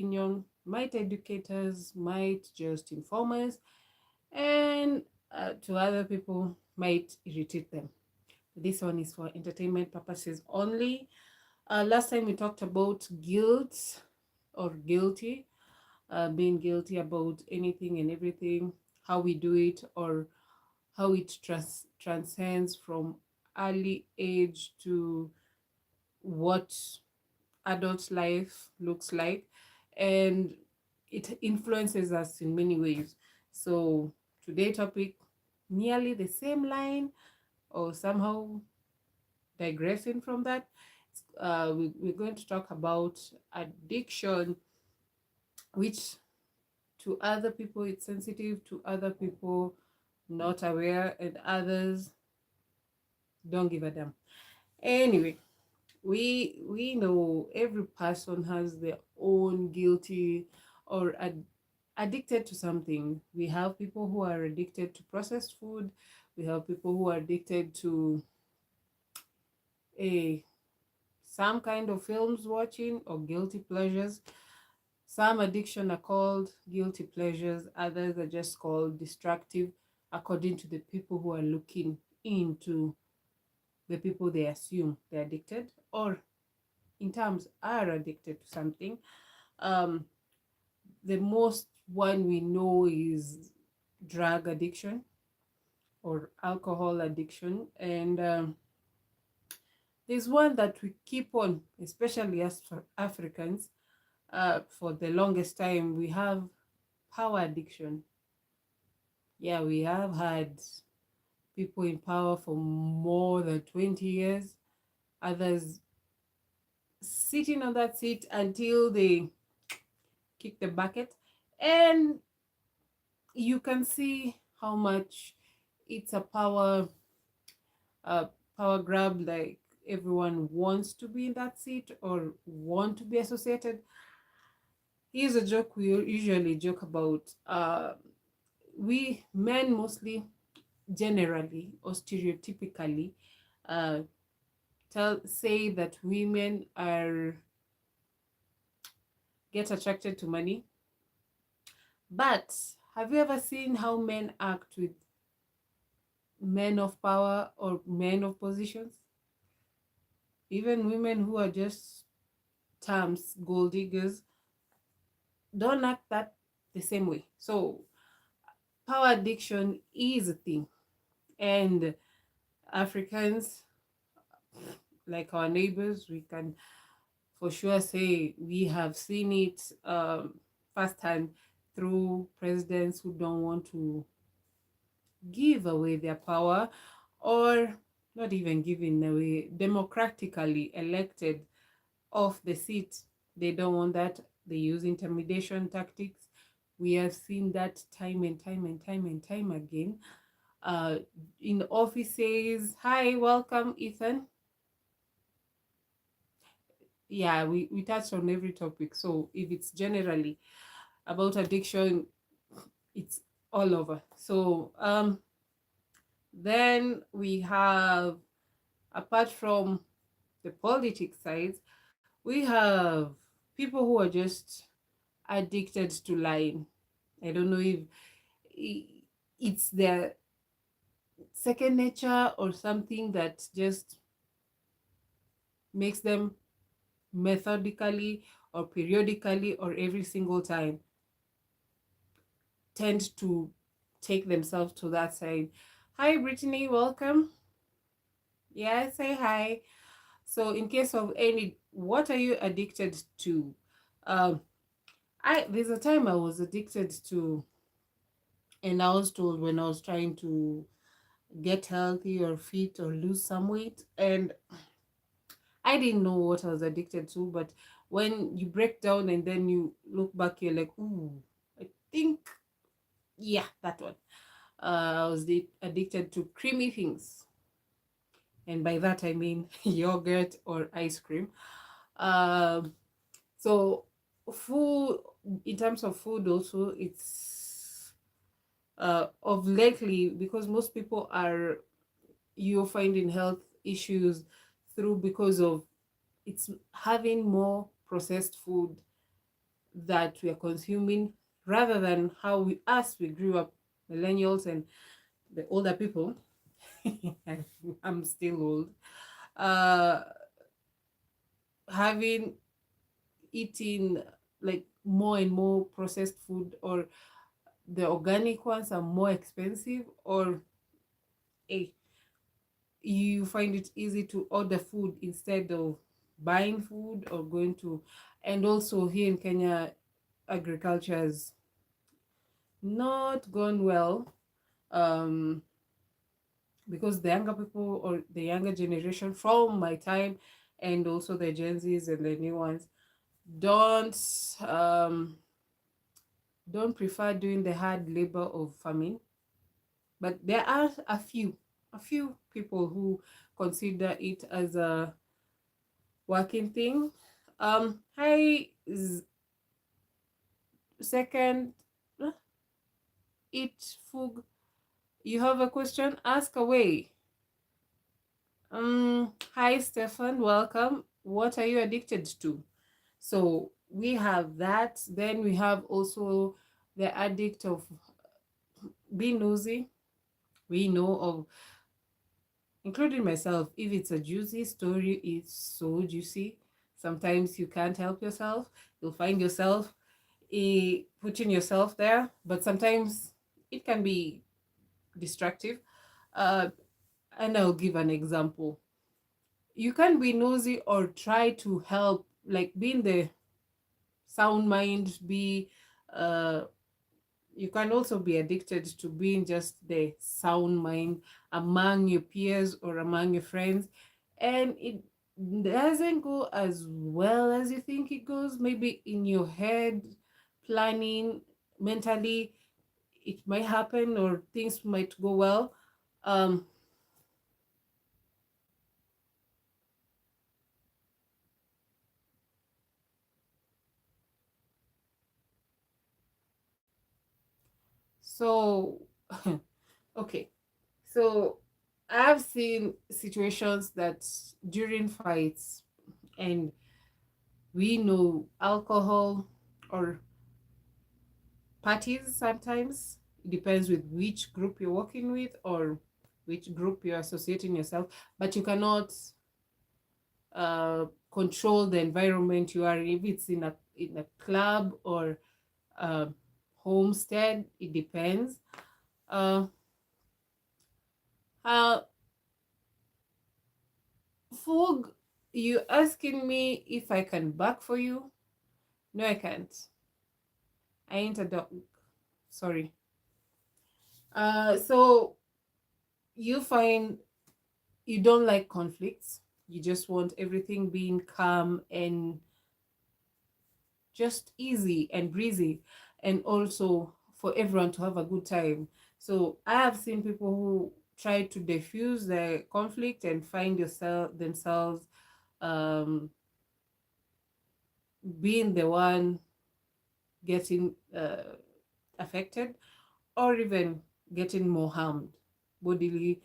opinion, might educate us, might just inform us, and to other people might irritate them. This one is for entertainment purposes only. Last time we talked about guilt or guilty, being guilty about anything and everything, how we do it, or how it transcends from early age to what adult life looks like, and it influences us in many ways. So today topic, nearly the same line or somehow digressing from that, we're going to talk about addiction, which to other people it's sensitive, to other people not aware, and others don't give a damn. Anyway, we know every person has their own guilty or addicted to something. We have people who are addicted to processed food. We have people who are addicted to a some kind of films watching or guilty pleasures. Some addiction are called guilty pleasures, others are just called destructive, according to the people who are looking into the people they assume they're addicted, or in terms are addicted to something. Um, the most one we know is drug addiction or alcohol addiction, and there's one that we keep on, especially as for Africans, for the longest time. We have power addiction. Yeah, we have had people in power for more than 20 years, others sitting on that seat until they kick the bucket. And you can see how much it's a uh, power grab, like everyone wants to be in that seat or want to be associated. Here's a joke we usually joke about. We men mostly, generally or stereotypically, uh, say that women are get attracted to money. But have you ever seen how men act with men of power or men of positions? Even women who are just terms gold diggers don't act that the same way. So power addiction is a thing, and Africans, like our neighbors, we can for sure say we have seen it firsthand through presidents who don't want to give away their power, or not even giving away, democratically elected off the seat. They don't want that. They use intimidation tactics. We have seen that time and time and time and time again. Uh, in offices. Hi, welcome, Ethan. Yeah, we touched on every topic. So if it's generally about addiction, it's all over. So then we have, apart from the politics side, we have people who are just addicted to lying. I don't know if it's their second nature or something that just makes them methodically or periodically or every single time tend to take themselves to that side. Hi, Brittany, welcome. Yeah, say hi. So, in case of any, what are you addicted to? Um, there's a time I was addicted to, and I was told when I was trying to get healthy or fit or lose some weight, and I didn't know what I was addicted to. But when you break down and then you look back, you're like, ooh, I think, yeah, that one. I was addicted to creamy things, and by that I mean yogurt or ice cream. Um, so food, in terms of food also, it's of lately, because most people are, you're finding health issues through because of it's having more processed food that we are consuming, rather than how we grew up, millennials and the older people. I'm still old. Uh, having eating like more and more processed food, or the organic ones are more expensive, or a you find it easy to order food instead of buying food or going to. And also here in Kenya, agriculture has not gone well, um because the younger people, or the younger generation from my time, and also the Gen Zs and the new ones, don't um don't prefer doing the hard labor of farming. But there are a few people who consider it as a working thing. Hi, second, uh, it fug. You have a question? Ask away. Hi, Stefan. Welcome. What are you addicted to? So we have that. Then we have also the addict of being nosy. We know of, including myself, if it's a juicy story, it's so juicy. Sometimes you can't help yourself. You'll find yourself putting yourself there, but sometimes it can be destructive. Uh, and I'll give an example. You can be nosy or try to help, like being the sound mind, be uh, you can also be addicted to being just the sound mind among your peers or among your friends, and it doesn't go as well as you think it goes. Maybe in your head, planning mentally, it might happen, or things might go well. um so okay, so I've seen situations that during fights, and we know alcohol or parties sometimes, it depends with which group you're working with, or which group you're associating yourself, but you cannot control the environment you are in. If it's in a club or a homestead, it depends. uh, uh Fug, you asking me if I can back for you? No, I can't. I ain't a dog. Sorry. So you find you don't like conflicts. You just want everything being calm and just easy and breezy, and also for everyone to have a good time. So I have seen people who try to diffuse the conflict and find themselves um, being the one getting affected, or even getting more harmed bodily,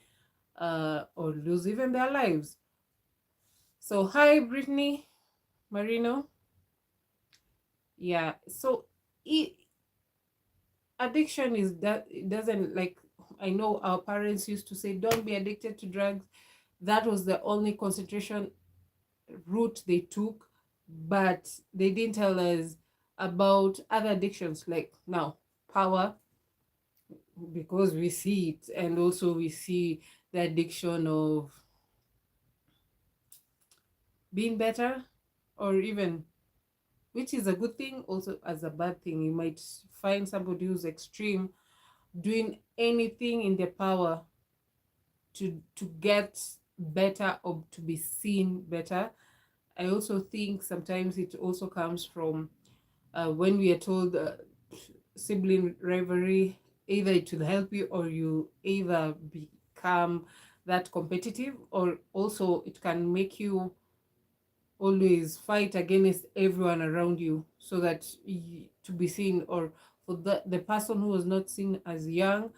or lose even their lives. So hi, Brittany Marino. Yeah. So it, addiction is that it doesn't like, I know our parents used to say don't be addicted to drugs. That was the only concentration route they took, but they didn't tell us about other addictions, like now power, because we see it, and also we see the addiction of being better, or even, which is a good thing, also as a bad thing. You might find somebody who's extreme, doing anything in their power to get better or to be seen better. I also think sometimes it also comes from when we are told sibling rivalry, either it will help you, or you either become that competitive, or also it can make you always fight against everyone around you, so that to be seen, or for the person who was not seen as young,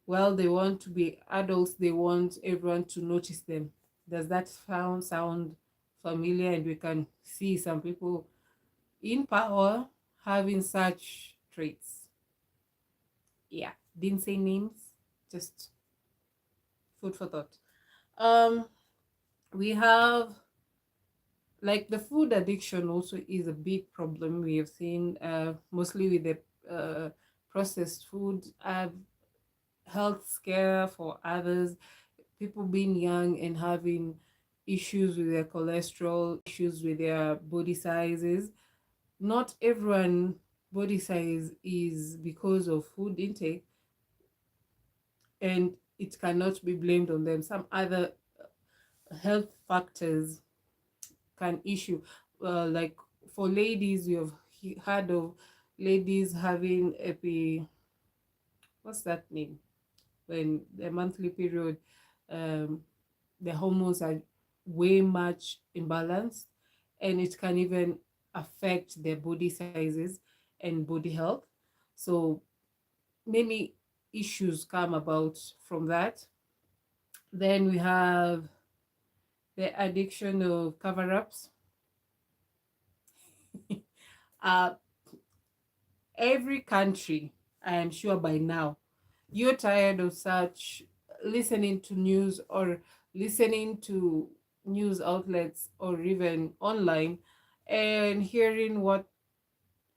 well, they want to be adults, they want everyone to notice them. Does that sound familiar? And we can see some people in power having such traits. Yeah, didn't say names, just food for thought. Um, we have like the food addiction also is a big problem we have seen mostly with the processed food, health scare for others, people being young and having issues with their cholesterol, issues with their body sizes. Not everyone body size is because of food intake, and it cannot be blamed on them. Some other health factors can issue, like for ladies, you have heard of ladies having what's that name, when the monthly period, um, the hormones are way much imbalanced, and it can even affect their body sizes and body health. So many issues come about from that. Then we have the addiction of cover-ups. uh, every country, I am sure by now, you're tired of such listening to news or listening to news outlets or even online and hearing what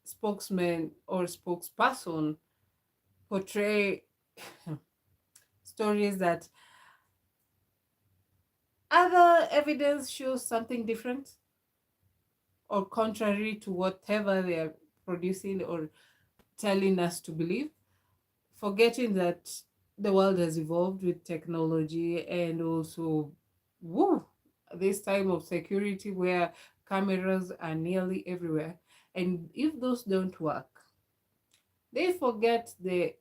spokesman or spokesperson portray stories that other evidence shows something different or contrary to whatever they are producing or telling us to believe, forgetting that the world has evolved with technology, and also, woo, this time of security where cameras are nearly everywhere. And if those don't work, they forget the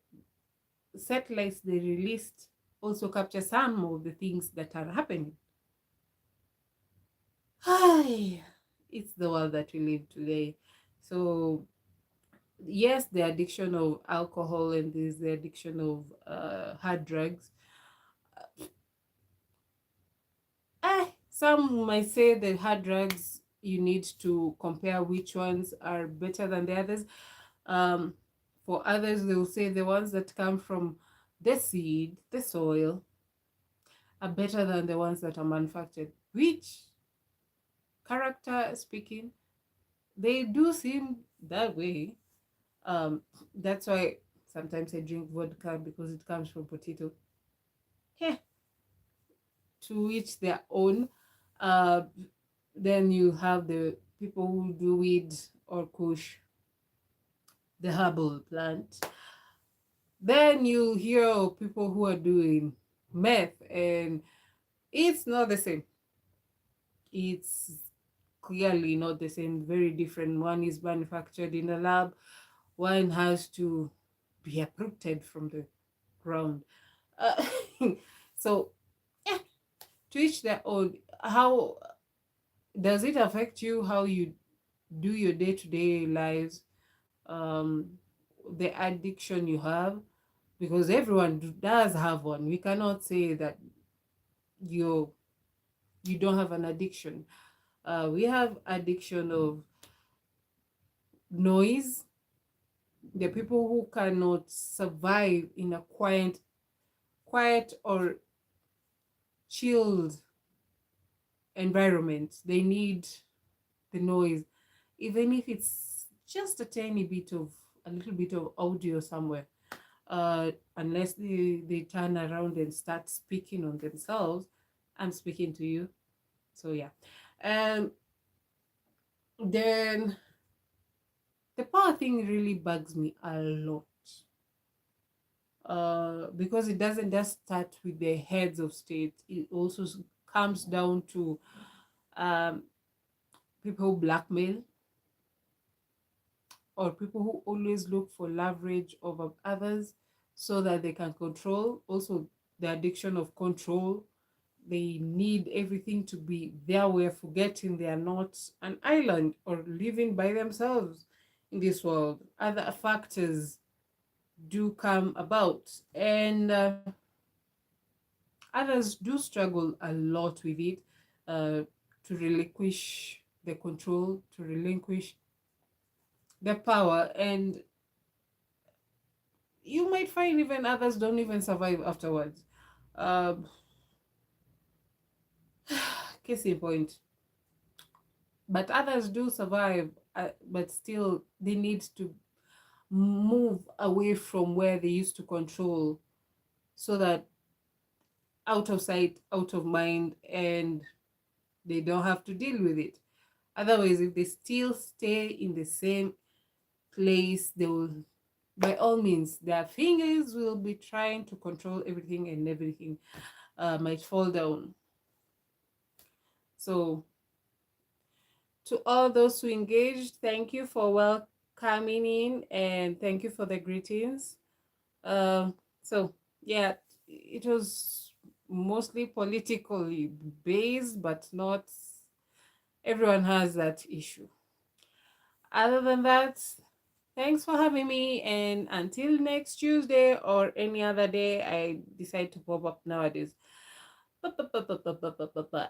satellites they released also capture some of the things that are happening. Hi, it's the world that we live today. So yes, the addiction of alcohol and there's the addiction of hard drugs. Some might say that hard drugs, you need to compare which ones are better than the others. Um, for others, they will say the ones that come from the seed, the soil, are better than the ones that are manufactured, which, character speaking, they do seem that way. That's why sometimes I drink vodka because it comes from potato. Yeah, to each their own. Uh, then you have the people who do weed or kush, the herbal plant. Then you hear of people who are doing meth, and it's not the same. It's clearly not the same, very different. One is manufactured in a lab, one has to be uprooted from the ground. Uh, so, yeah, to each their own. How does it affect you, how you do your day-to-day lives, um, the addiction you have? Because everyone does have one. We cannot say that you you don't have an addiction. We have addiction of noise. The people who cannot survive in a quiet or chilled environment. They need the noise, even if it's just a little bit of audio somewhere. Unless they turn around and start speaking on themselves. I'm speaking to you. So yeah. Um, then the power thing really bugs me a lot. Because it doesn't just start with the heads of state. It also comes down to um, people who blackmail, or people who always look for leverage over others so that they can control. Also, the addiction of control. They need everything to be their way, forgetting they are not an island or living by themselves in this world. Other factors do come about, and others do struggle a lot with it, uh, to relinquish the control, to relinquish their power, and you might find even others don't even survive afterwards. Um, Case in point, but others do survive, but still they need to move away from where they used to control, so that out of sight, out of mind, and they don't have to deal with it. Otherwise, if they still stay in the same place, they will, by all means, their fingers will be trying to control everything, and everything might fall down. So, to all those who engaged, thank you for welcoming in, and thank you for the greetings. Um, so, yeah, it was mostly politically based, but not everyone has that issue. Other than that, thanks for having me, and until next Tuesday or any other day I decide to pop up nowadays. Bye.